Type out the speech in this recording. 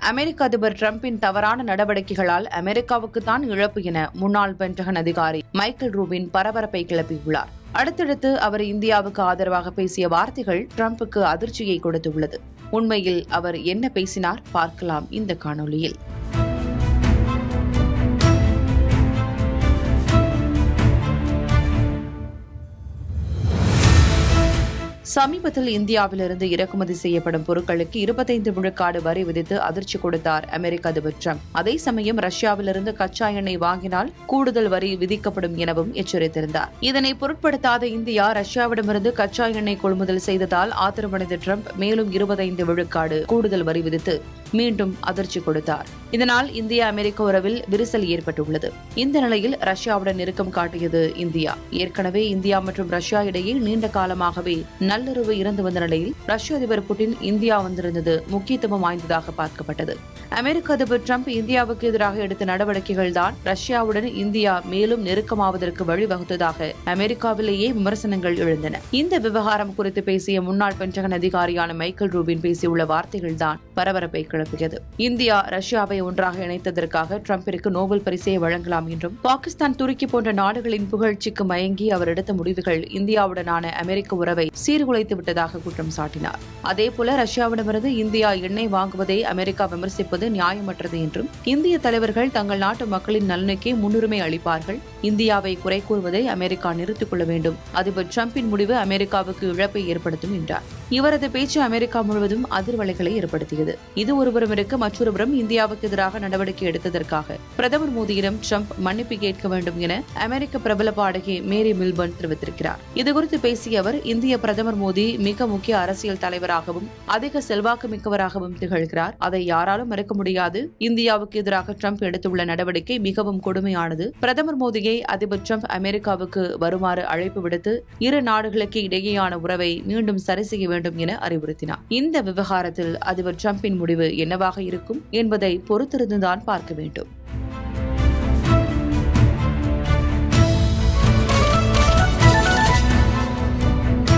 அமெரிக்க அதிபர் டிரம்பின் தவறான நடவடிக்கைகளால் அமெரிக்காவுக்கு தான் இழப்பு என முன்னாள் பென்டகன் அதிகாரி மைக்கேல் ரூபின் பரபரப்பை கிளப்பியுள்ளார். அடுத்தடுத்து அவர் இந்தியாவுக்கு ஆதரவாக பேசிய வார்த்தைகள் டிரம்புக்கு அதிர்ச்சியை கொடுத்துள்ளது. உண்மையில் அவர் என்ன பேசினார் பார்க்கலாம் இந்த காணொலியில். சமீபத்தில் இந்தியாவிலிருந்து இறக்குமதி செய்யப்படும் பொருட்களுக்கு 25 விழுக்காடு வரி விதித்து அதிர்ச்சி கொடுத்தார் அமெரிக்க அதிபர் டிரம்ப். அதே சமயம் ரஷ்யாவிலிருந்து கச்சா எண்ணெய் வாங்கினால் கூடுதல் வரி விதிக்கப்படும் எனவும் எச்சரித்திருந்தார். இதனை பொருட்படுத்தாத இந்தியா ரஷ்யாவிடமிருந்து கச்சா எண்ணெய் கொள்முதல் செய்ததால் ஆத்திரமடைந்த டிரம்ப் மேலும் 25 விழுக்காடு கூடுதல் வரி விதித்து மீண்டும் அதிர்ச்சி கொடுத்தார். இதனால் இந்திய அமெரிக்க உறவில் விரிசல் ஏற்பட்டுள்ளது. இந்த நிலையில் ரஷ்யாவுடன் நெருக்கம் காட்டியது இந்தியா. ஏற்கனவே இந்தியா மற்றும் ரஷ்யா இடையே நீண்ட காலமாகவே நல்லுறவு இருந்து வந்த நிலையில் ரஷ்ய அதிபர் புட்டின் இந்தியா வந்திருந்தது முக்கியத்துவம் வாய்ந்ததாக பார்க்கப்பட்டது. அமெரிக்க அதிபர் டிரம்ப் இந்தியாவுக்கு எதிராக எடுத்த நடவடிக்கைகள் தான் ரஷ்யாவுடன் இந்தியா மேலும் நெருக்கமாவதற்கு வழிவகுத்ததாக அமெரிக்காவிலேயே விமர்சனங்கள் எழுந்தன. இந்த விவகாரம் குறித்து பேசிய முன்னாள் பென்டகன் அதிகாரியான மைக்கேல் ரூபின் பேசியுள்ள வார்த்தைகள் தான் பரபரப்பை கிளப்பியது. இந்தியா ரஷ்யாவை ஒன்றாக இணைத்ததற்காக டிரம்பிற்கு நோபல் பரிசை வழங்கலாம் என்றும், பாகிஸ்தான், துருக்கி போன்ற நாடுகளின் புகழ்ச்சிக்கு மயங்கி அவர் எடுத்த முடிவுகள் இந்தியாவுடனான அமெரிக்க உறவை சீர்குலைத்து விட்டதாக குற்றம் சாட்டினார். அதேபோல ரஷ்யாவிடமிருந்து இந்தியா எண்ணெய் வாங்குவதை அமெரிக்கா விமர்சிப்பது நியாயமற்றது என்றும், இந்திய தலைவர்கள் தங்கள் நாட்டு மக்களின் நலனுக்கே முன்னுரிமை அளிப்பார்கள். இந்தியாவை குறை கூறுவதை அமெரிக்கா நிறுத்திக் கொள்ள வேண்டும். அதிபர் டிரம்பின் முடிவு அமெரிக்காவுக்கு இழப்பை ஏற்படுத்தும் என்றார். இவரது பேச்சு அமெரிக்கா முழுவதும் அதிர்வலைகளை ஏற்படுத்தியது. இது ஒருபுறம் இருக்க, மற்றொருபுறம் இந்தியாவுக்கு எதிராக நடவடிக்கை எடுத்ததற்காக பிரதமர் மோடியிடம் டிரம்ப் மன்னிப்பு கேட்க வேண்டும் என அமெரிக்க பிரபல பாடகி மேரி மில்பர்ன் தெரிவித்திருக்கிறார். இதுகுறித்து பேசிய அவர், இந்திய பிரதமர் மோடி மிக முக்கிய அரசியல் தலைவராகவும் அதிக செல்வாக்கு மிக்கவராகவும் திகழ்கிறார். அதை யாராலும் மறுக்க முடியாது. இந்தியாவுக்கு எதிராக டிரம்ப் எடுத்துள்ள நடவடிக்கை மிகவும் கொடுமையானது. பிரதமர் மோடியை அதிபர் டிரம்ப் அமெரிக்காவுக்கு வருமாறு அழைப்பு விடுத்து இரு நாடுகளுக்கு இடையேயான உறவை மீண்டும் சரி செய்ய வேண்டும் என அறிவுறுத்தினார். இந்த விவகாரத்தில் அதிபர் டிரம்பின் முடிவு என்னவாக இருக்கும் என்பதை பொறுத்திருந்துதான் பார்க்க வேண்டும்.